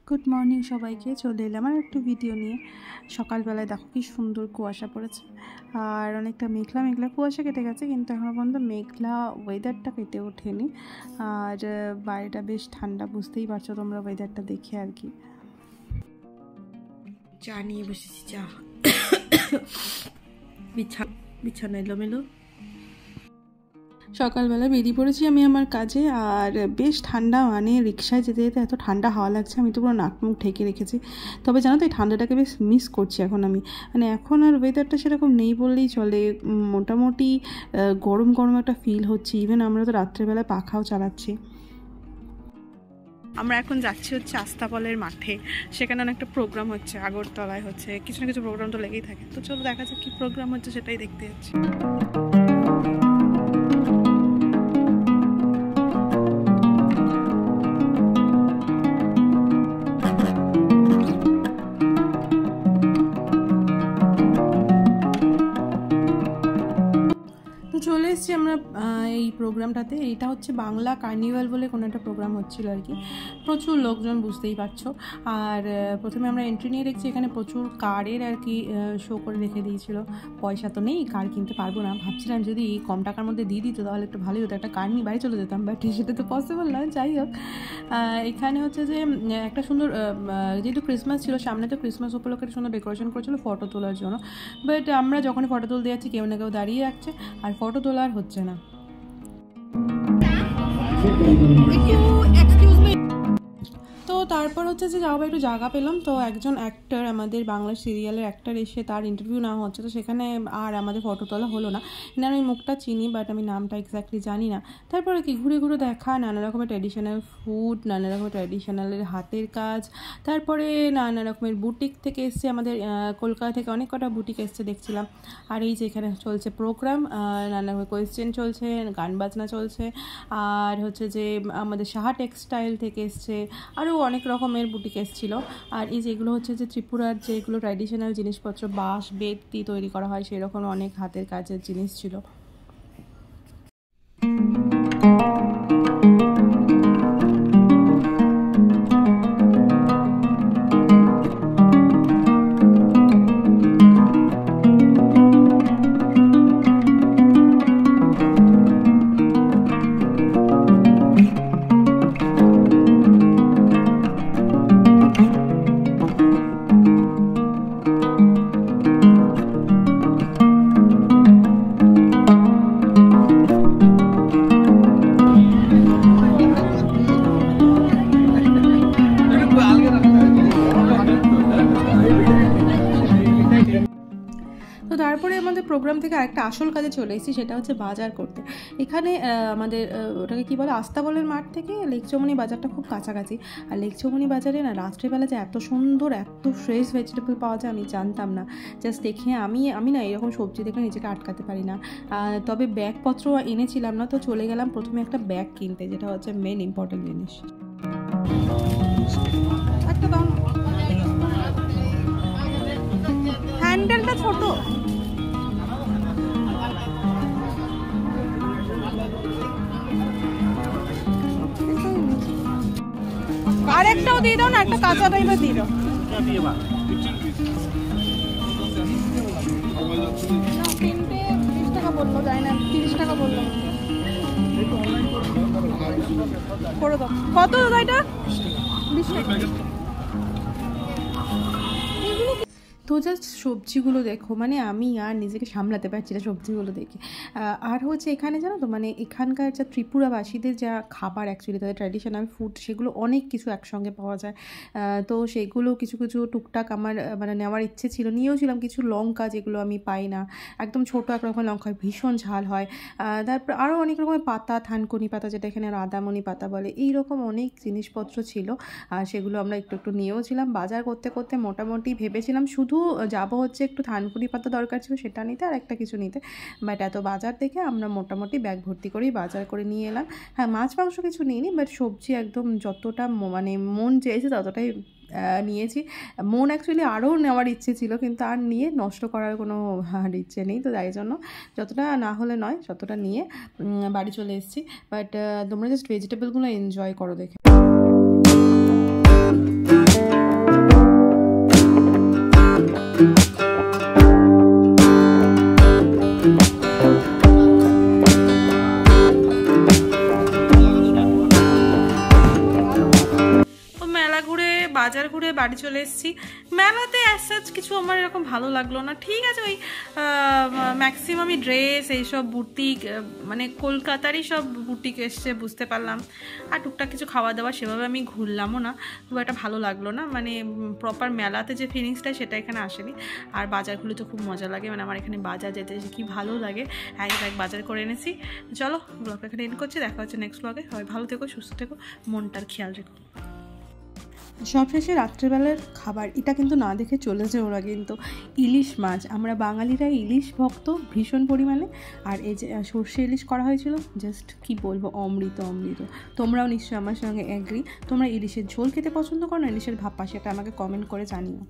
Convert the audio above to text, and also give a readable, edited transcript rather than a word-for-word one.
Good morning সবাইকে। চলে এলাম আর একটু ভিডিও নিয়ে। সকালবেলায় দেখো কি সুন্দর কুয়াশা পড়েছে, আর অনেকটা মেঘলা মেঘলা কুয়াশা কেটে গেছে, কিন্তু এখনও পর্যন্ত মেঘলা ওয়েদারটা কেটে ওঠেনি। আর বাইরেটা বেশ ঠান্ডা, বুঝতেই পারছো তোমরা ওয়েদারটা দেখে আর কি। চা নিয়ে বসেছি, চা বিছানা এলোমেলো। সকালবেলা বেরিয়ে পড়েছি আমি আমার কাজে, আর বেশ ঠান্ডা, মানে রিক্সায় যেতে যেতে এত ঠান্ডা হাওয়া লাগছে, আমি তো পুরো নাক মুখ ঢেকে রেখেছি। তবে জানো তো এই ঠান্ডাটাকে বেশ মিস করছি এখন আমি, মানে এখন আর ওয়েদারটা সেরকম নেই বললেই চলে। মোটামুটি গরম গরম একটা ফিল হচ্ছে, ইভেন আমরা তো রাত্রেবেলা পাখাও চালাচ্ছি। আমরা এখন যাচ্ছি হচ্ছে আস্তাবলের মাঠে, সেখানে অনেকটা প্রোগ্রাম হচ্ছে, আগরতলায় হচ্ছে, কিছু না কিছু প্রোগ্রাম তো লেগেই থাকে। তো চলো দেখা যাক কী প্রোগ্রাম হচ্ছে, সেটাই দেখতে যাচ্ছি। চলে এসেছি আমরা এই প্রোগ্রামটাতে। এটা হচ্ছে বাংলা কার্নিভাল বলে কোনো একটা প্রোগ্রাম হচ্ছিল আর কি। প্রচুর লোকজন, বুঝতেই পারছো। আর প্রথমে আমরা এন্ট্রি নিয়ে দেখছি, এখানে প্রচুর কারের আর কি শো করে রেখে দিয়েছিল। পয়সা তো নেই, কার কিনতে পারবো না। ভাবছিলাম যদি কম টাকার মধ্যে দিয়ে দিত তাহলে একটু ভালোই হতো, একটা কার নিয়ে বাড়ি চলে যেতাম, বাট সেটা তো পসিবল না। যাই হোক, এখানে হচ্ছে যে একটা সুন্দর, যেহেতু ক্রিসমাস ছিল সামনে, তো ক্রিসমাস উপলক্ষে সুন্দর ডেকোরেশন করেছিল ফটো তোলার জন্য। বাট আমরা যখনই ফটো তুলতে যাচ্ছি কেউ না কেউ দাঁড়িয়ে রাখছে, আর ফটো তোলা আর হচ্ছে না। তো তারপর হচ্ছে যে যাওয়া একটু জায়গা পেলাম, তো একজন অ্যাক্টর, আমাদের বাংলা সিরিয়ালের অ্যাক্টর এসে তার ইন্টারভিউ নেওয়া হচ্ছে, তো সেখানে আর আমাদের ফটো তোলা হলো না। না, আমি মুখটা চিনি, বাট আমি নামটা এক্স্যাক্টলি জানি না। তারপরে কি ঘুরে ঘুরে দেখা, নানা রকমের ট্র্যাডিশনাল ফুড, নানা রকমের ট্র্যাডিশনালের হাতের কাজ, তারপরে নানা রকমের বুটিক থেকে এসছে, আমাদের কলকাতা থেকে অনেক কটা বুটিক এসছে দেখছিলাম। আর এই যে এখানে চলছে প্রোগ্রাম, নানা রকমের কোয়েশ্চেন চলছে, গান বাজনা চলছে। আর হচ্ছে যে আমাদের সাহা টেক্সটাইল থেকে এসছে, আরও অনেক রকমের বুটিক এসেছিলো। আর এই যেগুলো হচ্ছে যে ত্রিপুরার যেগুলো ট্র্যাডিশনাল জিনিসপত্র, বাঁশ বেত দিয়ে তৈরি করা হয়, সেরকম অনেক হাতের কাজের জিনিস ছিল। তো তারপরে আমাদের প্রোগ্রাম থেকে আরেকটা আসল কাজে চলে এসেছি, সেটা হচ্ছে বাজার করতে। এখানে আমাদের ওটাকে কী বলে, আস্তাবলের মাঠ থেকে লেকচৌমনি বাজারটা খুব কাছাকাছি। আর লেকচৌমনি বাজারে না রাত্রেবেলা যে এত সুন্দর, এত ফ্রেশ ভেজিটেবল পাওয়া যায় আমি জানতাম না। জাস্ট দেখে আমি না এরকম সবজি দেখে নিজেকে আটকাতে পারি না। তবে ব্যাগপত্র এনেছিলাম না, তো চলে গেলাম প্রথমে একটা ব্যাগ কিনতে, যেটা হচ্ছে মেন ইম্পর্টেন্ট জিনিস। একটা দাম, হ্যান্ডেলটা ছোট। আর একটাও দিয়ে দাও না, একটা কাঁচা টাইপের দিয়ে দাও। 30 টাকা বললো, যায় না 30 টাকা বললো। করে দাও। কত দাদা এটা? 20 টাকা। তো জাস্ট সবজিগুলো দেখো, মানে আমি আর নিজেকে সামলাতে পারছি না সবজিগুলো দেখে। আর হচ্ছে এখানে জানো তো, মানে এখানকার যা ত্রিপুরাবাসীদের যা খাবার, অ্যাকচুয়ালি তাদের ট্র্যাডিশনাল ফুড, সেগুলো অনেক কিছু একসঙ্গে পাওয়া যায়। তো সেগুলো কিছু কিছু টুকটাক আমার মানে নেওয়ার ইচ্ছে ছিল, নিয়েও ছিলাম। কিছু লঙ্কা যেগুলো আমি পাই না, একদম ছোটো এক রকমের লঙ্কা হয়, ভীষণ ঝাল হয়। তারপর আরও অনেক রকমের পাতা, থানকুনি পাতা যেটা এখানে রাদামণি পাতা বলে, এইরকম অনেক জিনিসপত্র ছিল। আর সেগুলো আমরা একটু একটু নিয়েও ছিলাম। বাজার করতে করতে মোটামুটি ভেবেছিলাম শুধু যাবো হচ্ছে একটু থানকুনি পাতা দরকার ছিল সেটা নিতে, আর একটা কিছু নিতে। বাট এত বাজার দেখে আমরা মোটামুটি ব্যাগ ভর্তি করেই বাজার করে নিয়ে এলাম। হ্যাঁ, মাছ মাংস কিছু নিইনি, বাট সবজি একদম যতটা মানে মন চেয়েছে ততটাই নিয়েছি। মন অ্যাকচুয়ালি আরও নেওয়ার ইচ্ছে ছিল, কিন্তু আর নিয়ে নষ্ট করার কোনো ইচ্ছে নেই। তো তাই জন্য যতটা না হলে নয় ততটা নিয়ে বাড়ি চলে এসেছি। বাট তোমরা জাস্ট ভেজিটেবলগুলো এনজয় করো দেখে। বাজার ঘুরে বাড়ি চলে এসেছি। মেলাতে অ্যাজ কিছু আমার এরকম ভালো লাগলো না, ঠিক আছে ওই ম্যাক্সিমামই ড্রেস এইসব বুটিক, মানে কলকাতারই সব বুটিক এসছে বুঝতে পারলাম, আর টুকটাক কিছু খাওয়া দাওয়া সেভাবে আমি ঘুরলামও না, খুব একটা ভালো লাগলো না, মানে প্রপার মেলাতে যে ফিলিংসটা সেটা এখানে আসেনি। আর বাজারগুলো তো খুব মজা লাগে, মানে আমার এখানে বাজার যেতে কি ভালো লাগে, এক বাজার করে এনেছি। চলো ব্লগটা এখানে এন্ড করছি, দেখা হচ্ছে নেক্সট ব্লগে। হয় ভালো থেকো, সুস্থ থেকো, মনটার খেয়াল রেখো। সবশেষে রাত্রেবেলার খাবার এটা কিন্তু না দেখে চলেছে ওরা, কিন্তু ইলিশ মাছ, আমরা বাঙালিরা ইলিশ ভক্ত ভীষণ পরিমাণে। আর এই যে সর্ষে ইলিশ করা হয়েছিল, জাস্ট কি বলবো, অমৃত অমৃত। তোমরাও নিশ্চয়ই আমার সঙ্গে অ্যাগ্রি। তোমরা ইলিশের ঝোল খেতে পছন্দ করো না ইলিশের ভাপা, সেটা আমাকে কমেন্ট করে জানিও।